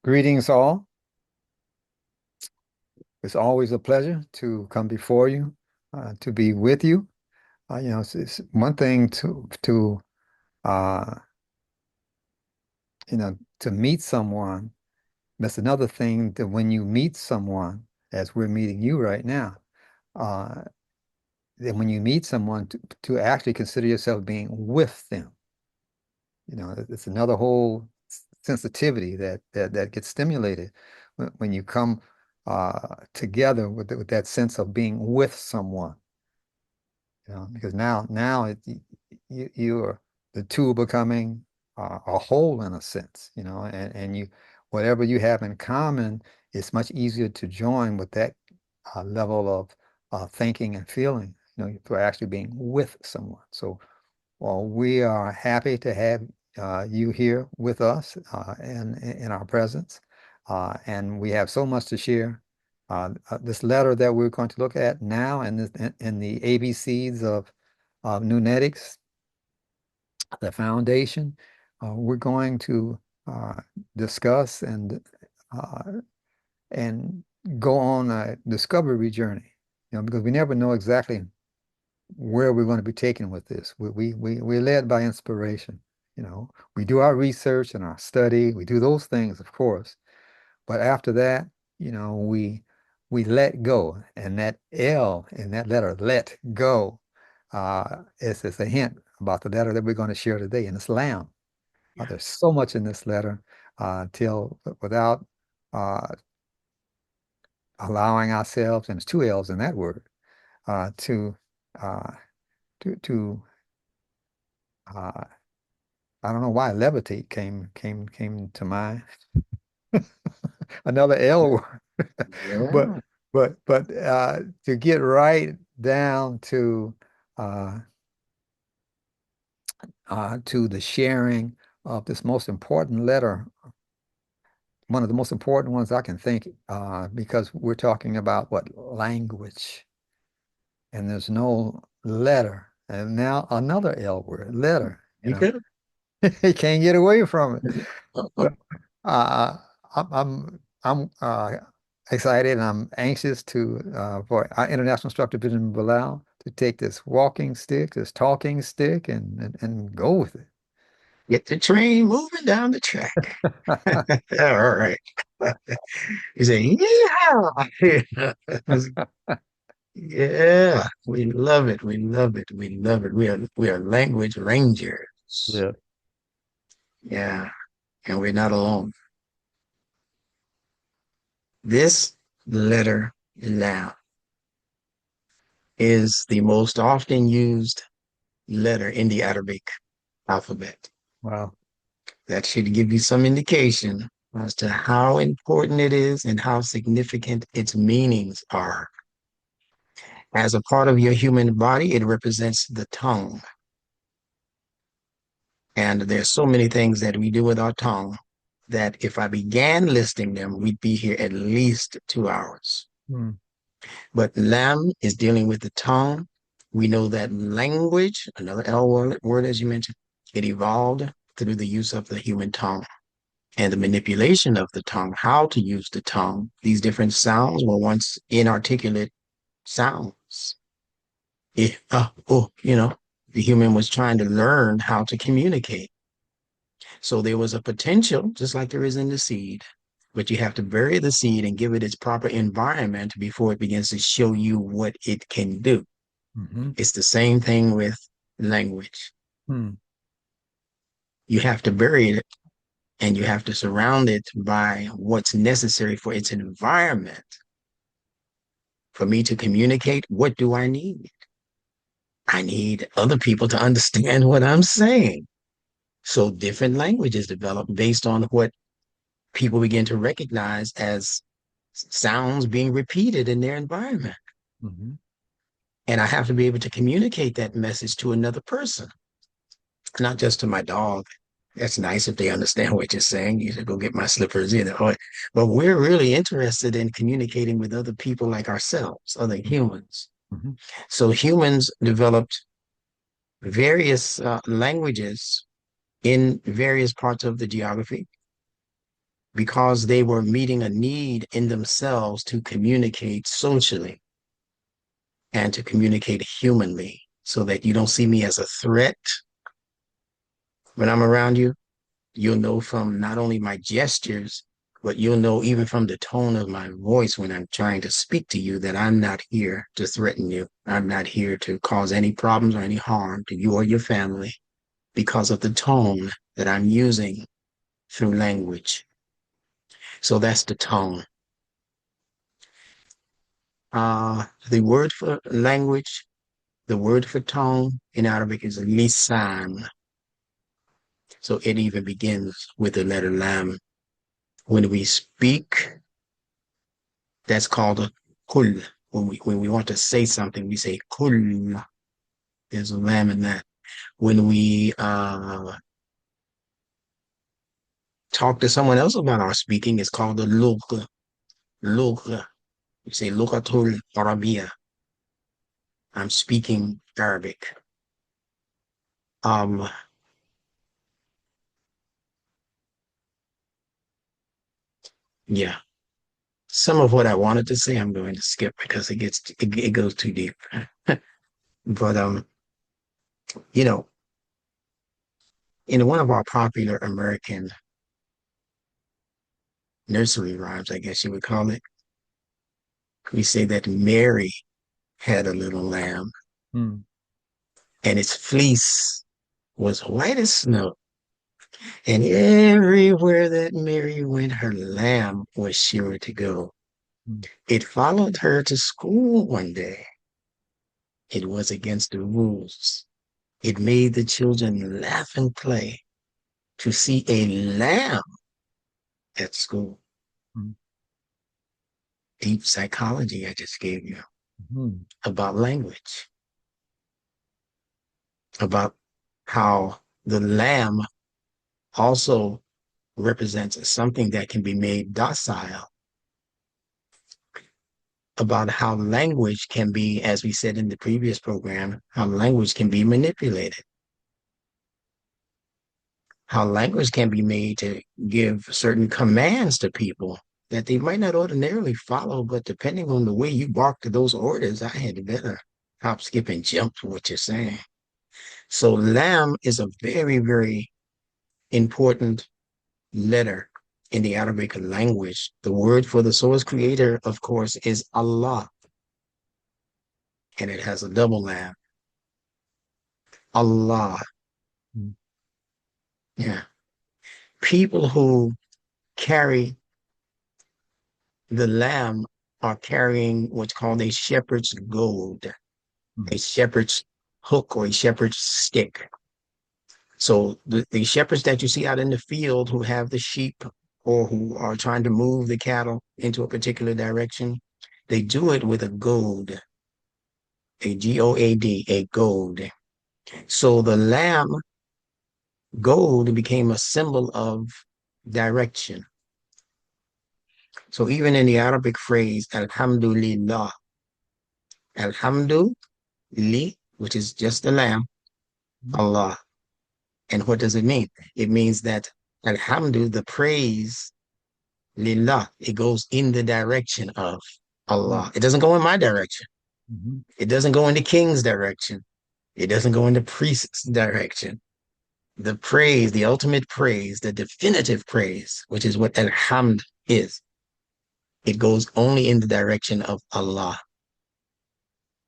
Greetings, all. It's always a pleasure to come before you, to be with you. It's one thing uh, to meet someone. That's another thing that when you meet someone, as we're meeting you right now, uh, then when you meet someone to actually consider yourself being with them. It's another whole sensitivity that gets stimulated when you come together with that sense of being with someone. Because now you're the two becoming a whole in a sense. And you whatever you have in common, it's much easier to join with that level of thinking and feeling. For actually being with someone. So. Well, we are happy to have you here with us in our presence, and we have so much to share. This letter that we're going to look at now, and in the ABCs of Nunetics, the foundation, we're going to uh, discuss uh, and go on a discovery journey. Because we never know exactly where we're going to be taken with this. We're led by inspiration. We do our research and our study. We do those things, of course. But after that, we let go. And that L in that letter, let go, is a hint about the letter that we're going to share today, and it's Lamb. Yeah. There's so much in this letter till without uh, allowing ourselves, and it's two L's in that word, uh, to uh, to uh, I don't know why levitate came to mind. Another L word. But Yeah. but to get right down uh to the sharing of this most important letter, one of the most important ones I can think, because we're talking about what language, and there's no letter, and now another L word, letter. You could. You can't get away from it. So, Uh, I'm excited and I'm anxious for our international instructor, Benjamin Bilal, to take this walking stick, this talking stick, and go with it. Get the train moving down the track. All right. You say, yeah. Yeah. We love it. We love it. We love it. We are language rangers. Yeah. Yeah. And we're not alone. This letter Laam is the most often used letter in the Arabic alphabet. Wow. That should give you some indication as to how important it is and how significant its meanings are. As a part of your human body, it represents the tongue. And there's so many things that we do with our tongue that if I began listing them, we'd be here at least 2 hours. Hmm. But Lam is dealing with the tongue. We know that language, another L word as you mentioned, it evolved through the use of the human tongue and the manipulation of the tongue, how to use the tongue. These different sounds were once inarticulate sounds. The human was trying to learn how to communicate. So there was a potential, just like there is in the seed, but you have to bury the seed and give it its proper environment before it begins to show you what it can do. Hmm. It's the same thing with language. Hmm. You have to bury it and you have to surround it by what's necessary for its environment. For me to communicate, what do I need? I need other people to understand what I'm saying. So different languages develop based on what people begin to recognize as sounds being repeated in their environment. Hmm. And I have to be able to communicate that message to another person, not just to my dog. That's nice if they understand what you're saying. You should go get my slippers, But we're really interested in communicating with other people like ourselves, other humans. Hmm. So humans developed various languages in various parts of the geography. because they were meeting a need in themselves to communicate socially and to communicate humanly so that you don't see me as a threat when I'm around you. You'll know from not only my gestures, but you'll know even from the tone of my voice when I'm trying to speak to you that I'm not here to threaten you. I'm not here to cause any problems or any harm to you or your family because of the tone that I'm using through language. So that's the tone. The word for language, the word for tone in Arabic is lisan. So it even begins with the letter lam. When we speak, that's called a kul. When we want to say something, we say kul. There's a lam in that. When we talk to someone else about our speaking, it's called a lugh. Lugh. We say lughatul Arabiya. I'm speaking Arabic. Um, yeah. Some of what I wanted to say, I'm going to skip because it goes too deep. But you know, in one of our popular American nursery rhymes, I guess you would call it, we say that Mary had a little lamb, Hmm. and its fleece was white as snow. And everywhere that Mary went, her lamb was sure to go. Hmm. It followed her to school one day. It was against the rules. It made the children laugh and play to see a lamb at school. Hmm. Deep psychology I just gave you Hmm. about language, about how the lamb also represents something that can be made docile, about how language can be, as we said in the previous program, how language can be manipulated, how language can be made to give certain commands to people that they might not ordinarily follow, but depending on the way you bark to those orders, I had to better hop, skip, and jump to what you're saying. So lamb is a very, very important letter in the Arabic language. The word for the source creator, of course, is Allah, and it has a double lam. Allah. Hmm. Yeah. People who carry the lamb are carrying what's called a shepherd's goad, Hmm. a shepherd's hook or a shepherd's stick. So the shepherds that you see out in the field who have the sheep or who are trying to move the cattle into a particular direction, they do it with a goad, a G-O-A-D, a goad. So the lamb goad became a symbol of direction. So even in the Arabic phrase, Alhamdulillah, Alhamdu li, which is just the lamb, Hmm. Allah. And what does it mean? It means that Alhamdu, the praise, Lillah, it goes in the direction of Hmm. Allah. It doesn't go in my direction. Hmm. It doesn't go in the king's direction. It doesn't go in the priest's direction. The praise, the ultimate praise, the definitive praise, which is what Alhamd is, it goes only in the direction of Allah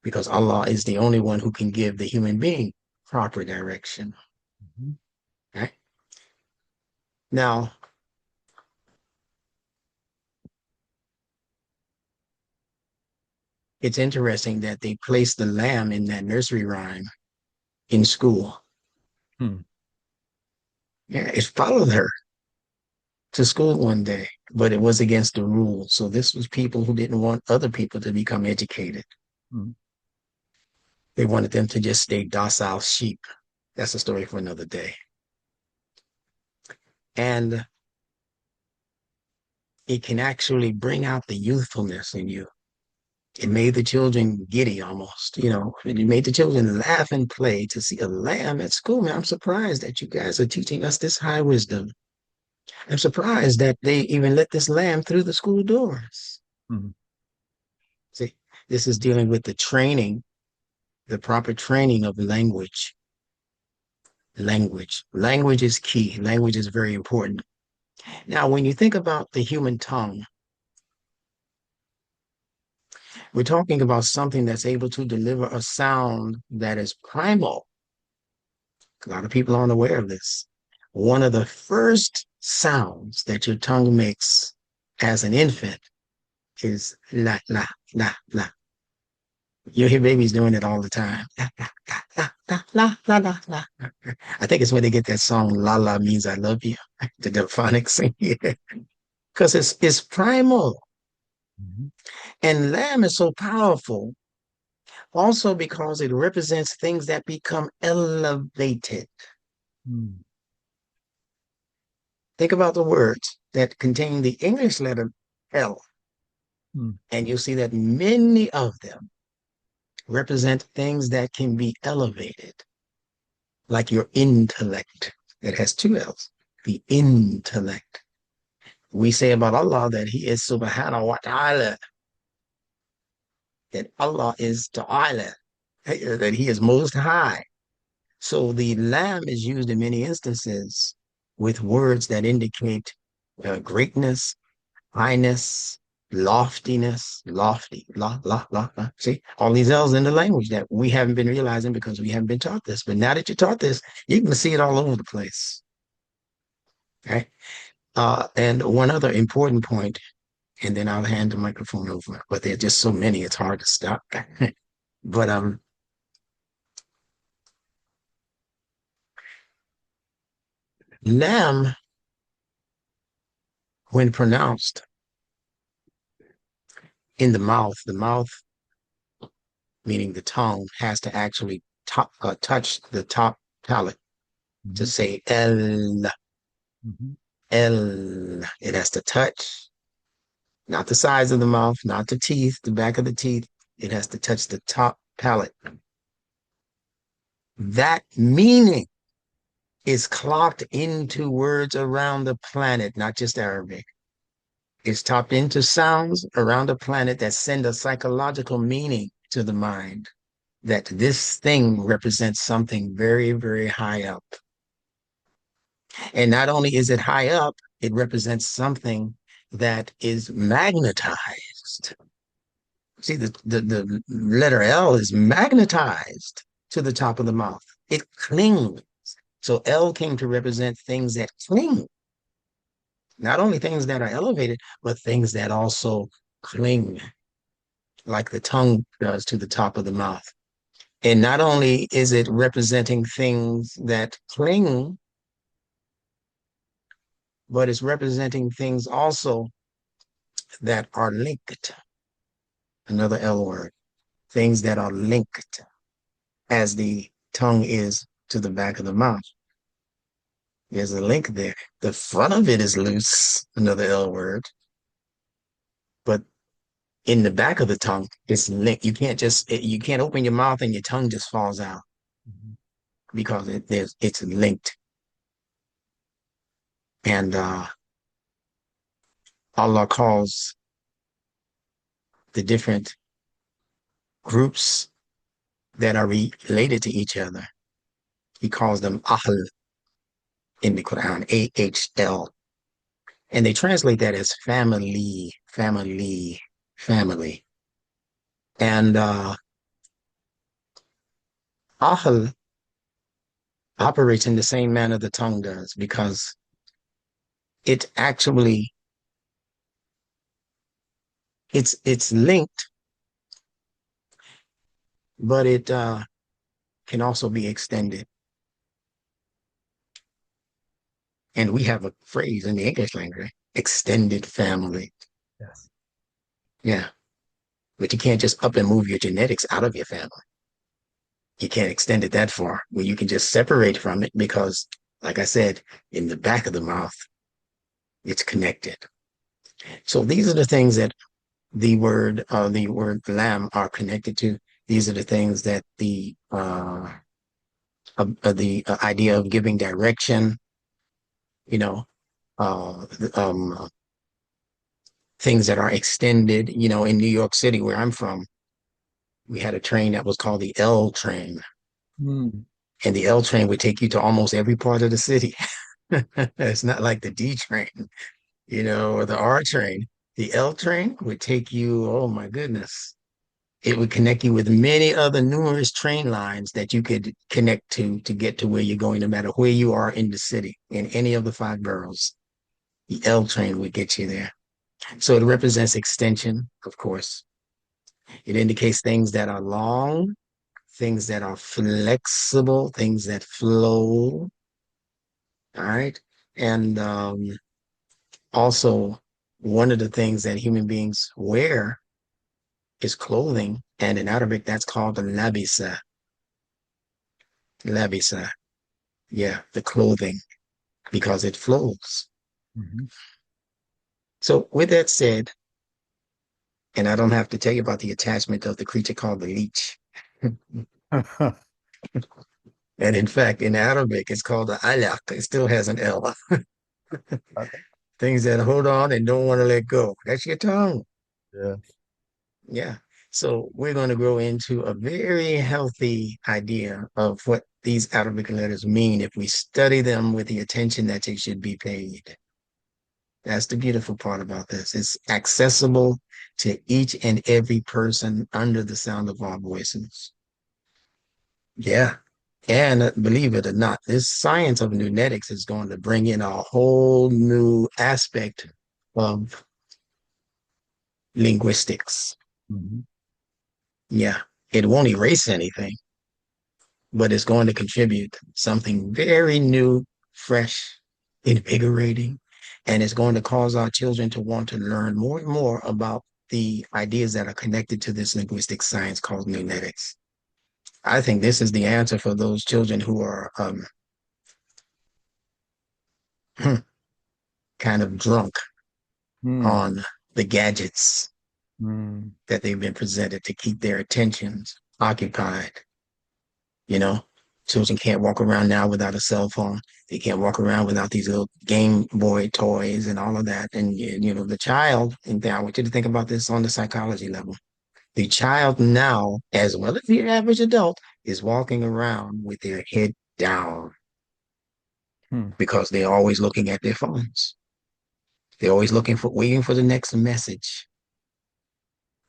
because Allah is the only one who can give the human being proper direction. Hmm. Right? Now, it's interesting that they placed the lamb in that nursery rhyme in school. Hmm. Yeah, it followed her to school one day, but it was against the rules. So this was people who didn't want other people to become educated. Hmm. They wanted them to just stay docile sheep. That's a story for another day. And it can actually bring out the youthfulness in you. It made the children giddy almost, it made the children laugh and play to see a lamb at school. Man, I'm surprised that you guys are teaching us this high wisdom. I'm surprised that they even let this lamb through the school doors. Mhm. See, this is dealing with the training, the proper training of language. Language is key. Language is very important. Now, when you think about the human tongue, we're talking about something that's able to deliver a sound that is primal. A lot of people aren't aware of this. One of the first sounds that your tongue makes as an infant is la, la, la, la. You hear babies doing it all the time. La, la, la, la, la, la, la. I think it's where they get that song, La La Means I Love You, the Delphonics sing it. Because it's primal. Mhm. And lamb is so powerful also because it represents things that become elevated. Mhm. Think about the words that contain the English letter L, Mhm. and you'll see that many of them represent things that can be elevated, like your intellect. It has two L's, the intellect. We say about Allah that He is subhanahu wa ta'ala, that Allah is ta'ala, that He is most high. So the lamb is used in many instances with words that indicate greatness, highness, loftiness, lofty, la. See, all these L's in the language that we haven't been realizing because we haven't been taught this. But now that you're taught this, you can see it all over the place. Okay. And one other important point, and then I'll hand the microphone over. But there are just so many, it's hard to stop. But lamb, when pronounced in the mouth meaning the tongue, has to actually touch the top palate to Mhm. say el, Mhm. el. It has to touch, not the sides of the mouth, not the teeth, the back of the teeth. It has to touch the top palate. That meaning is clocked into words around the planet, not just Arabic. It's tapped into sounds around the planet that send a psychological meaning to the mind that this thing represents something very, very high up. And not only is it high up, it represents something that is magnetized. See, the letter L is magnetized to the top of the mouth. It clings. So L came to represent things that cling, not only things that are elevated, but things that also cling, like the tongue does to the top of the mouth. And not only is it representing things that cling, but it's representing things also that are linked. Another L word, things that are linked as the tongue is to the back of the mouth. There's a link there. The front of it is loose, another L word, but in the back of the tongue, it's linked. You can't open your mouth and your tongue just falls out Mhm. because it's linked. And Allah calls the different groups that are related to each other. He calls them Ahl in the Quran, AHL. And they translate that as family, family, family. And Ahl operates in the same manner the tongue does because it actually it's linked, but it can also be extended. And we have a phrase in the English language, extended family. Yes. Yeah. But you can't just up and move your genetics out of your family. You can't extend it that far where you can just separate from it because, like I said, in the back of the mouth, it's connected. So these are the things that the word lamb are connected to. These are the things that the idea of giving direction, you know, uh, things that are extended. In New York City, where I'm from, we had a train that was called the L train, Mm. and the L train would take you to almost every part of the city. It's not like the D train, or the R train. The L train would take you, oh my goodness. It would connect you with many other numerous train lines that you could connect to get to where you're going, no matter where you are in the city, in any of the five boroughs. The L train would get you there. So it represents extension, of course. It indicates things that are long, things that are flexible, things that flow. All right. And also, one of the things that human beings wear is clothing. And in Arabic, that's called the labisa. Labisa. Yeah, the clothing, because it flows. Mhm. So, with that said, and I don't have to tell you about the attachment of the creature called the leech. And in fact, in Arabic, it's called the alaq. It still has an L. Okay. Things that hold on and don't want to let go. That's your tongue. Yeah. Yeah. So we're going to grow into a very healthy idea of what these Arabic letters mean if we study them with the attention that they should be paid. That's the beautiful part about this. It's accessible to each and every person under the sound of our voices. Yeah. And believe it or not, this science of nunetics is going to bring in a whole new aspect of linguistics. Mhm. Yeah. It won't erase anything, but it's going to contribute something very new, fresh, invigorating, and it's going to cause our children to want to learn more and more about the ideas that are connected to this linguistic science called nunetics. I think this is the answer for those children who are kind of drunk Mm. on the gadgets Mm. that they've been presented to keep their attentions occupied. You know, children can't walk around now without a cell phone. They can't walk around without these little Game Boy toys and all of that. And, the child, and I want you to think about this on the psychology level. The child now, as well as the average adult, is walking around with their head down Mm. because they're always looking at their phones. They're always waiting for the next message.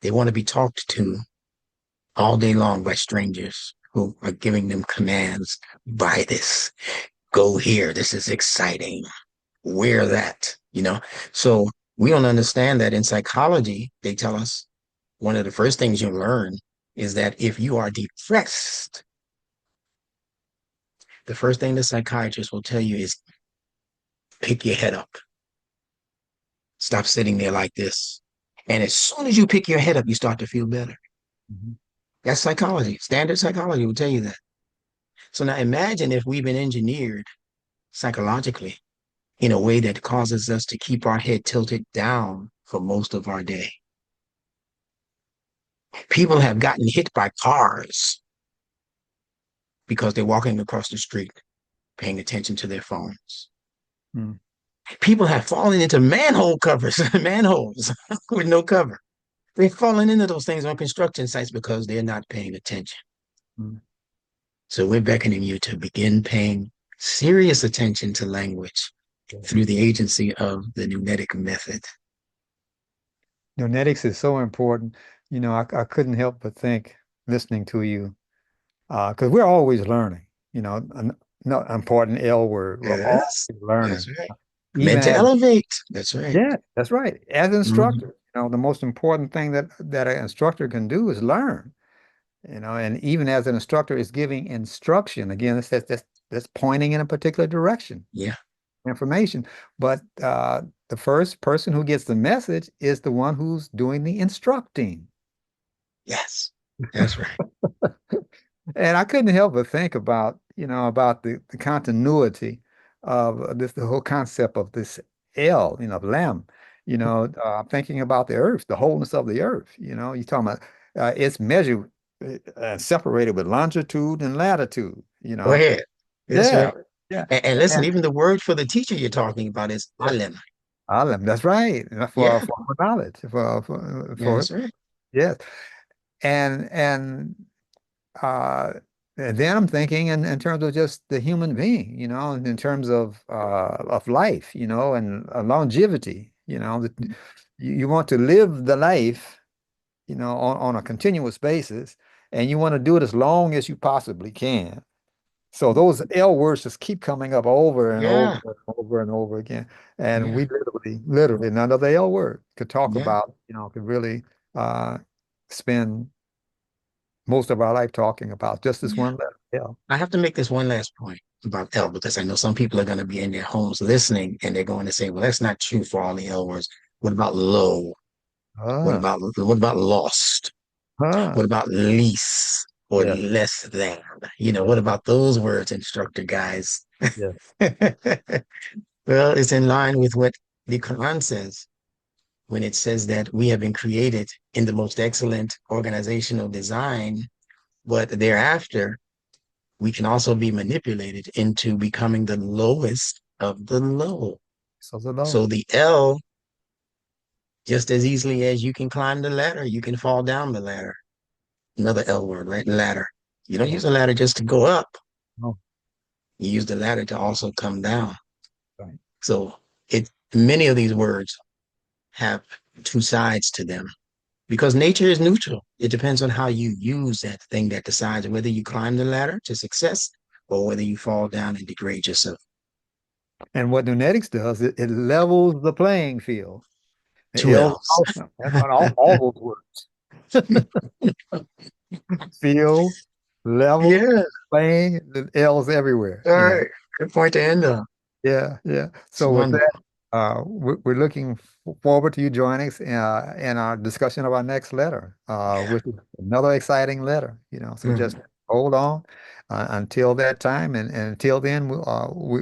They want to be talked to all day long by strangers who are giving them commands. Buy this, go here. This is exciting. Wear that, So we don't understand that in psychology, they tell us one of the first things you learn is that if you are depressed, the first thing the psychiatrist will tell you is pick your head up. Stop sitting there like this. And as soon as you pick your head up, you start to feel better. Mhm. That's psychology. Standard psychology will tell you that. So now imagine if we've been engineered psychologically in a way that causes us to keep our head tilted down for most of our day. People have gotten hit by cars because they're walking across the street, paying attention to their phones. Mm. People have fallen into manhole covers, manholes with no cover. They've fallen into those things on construction sites because they're not paying attention. Mm. So we're beckoning you to begin paying serious attention to language through the agency of the numetic method. Genetics is so important. I couldn't help but think listening to you, because we're always learning. No important L word. We're always Yes, that's learning. right. Even Meant to as elevate. That's right. Yeah, that's right. As an Mhm. instructor, the most important thing that an instructor can do is learn. And even as an instructor is giving instruction, again, that's pointing in a particular direction, Yeah. information. But the first person who gets the message is the one who's doing the instructing. Yes. That's right. And I couldn't help but think about the continuity of the whole concept of this L, of Lam. Thinking about the earth, the wholeness of the earth. You're talking about it's measured, separated with longitude and latitude. Go ahead. That's Yeah, right. Yeah. And listen, And even the word for the teacher you're talking about is alim. Alim, that's right. Yeah, For knowledge. yeah, that's right. Yes. And uh and then I'm thinking in terms of just the human being, in terms of life, and longevity, that you want to live the life, on a continuous basis, and you want to do it as long as you possibly can. So those L words just keep coming up over and over Yeah, and over and over again. And yeah, we literally, another L word could talk yeah, about, could really uh, spend most of our life talking about just this yeah. one letter, L. I have to make this one last point about L because I know some people are going to be in their homes listening and they're going to say, well, that's not true for all the L words. What about low? Ah, What about lost? ah, What about lease or yes, less than? yes, What about those words, instructor guys? yes. Well, it's in line with what the Quran says when it says that we have been created in the most excellent organizational design, but thereafter we can also be manipulated into becoming the lowest of the low. So the low. So the L, just as easily as you can climb the ladder, you can fall down the ladder. Another L word, right? Ladder. You don't Yeah. use a ladder just to go up. Oh, You use the ladder to also come down. right. So many of these words have two sides to them because nature is neutral. It depends on how you use that thing that decides whether you climb the ladder to success or whether you fall down and degrade yourself. And what Nunetics does, it levels the playing field. The Two L's L's. and all those words. Field, level, Yeah. playing, the L's everywhere, All right. Good point to end on. Yeah, yeah. It's So with that, wonderful. we're looking forward to you joining us in our discussion of our next letter, Yeah. which is another exciting letter, So just Mhm. hold on until that time, and until then,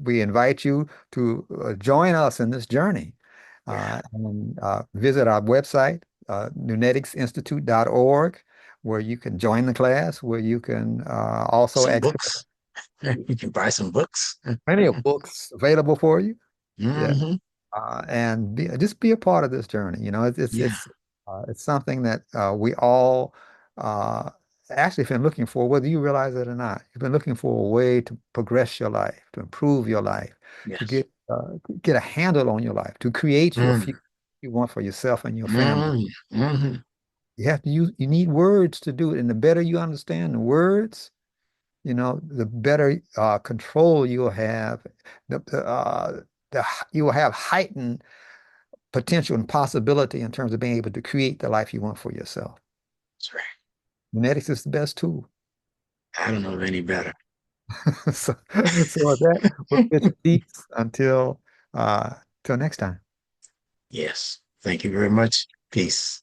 we invite you to join us in this journey, Yeah. and visit our website, nuneticsinstitute.org, where you can join the class, where you can also Some access books. You can buy some books. plenty of books available for you. Yeah. Hmm. And just be a part of this journey. Yeah. It's something that we all uh, actually have been looking for, whether you realize it or not. You've been looking for a way to progress your life, to improve your life, to Yes. get a handle on your life, to create your Mm. future you want for yourself and your family. Mm. Hmm. You need words to do it, and the better you understand the words, the better control you'll have. You will have heightened potential and possibility in terms of being able to create the life you want for yourself. That's right. Genetics is the best tool. I don't know of any better. So, so with that, we'll get you peace uh, until next time. Yes. Thank you very much. Peace.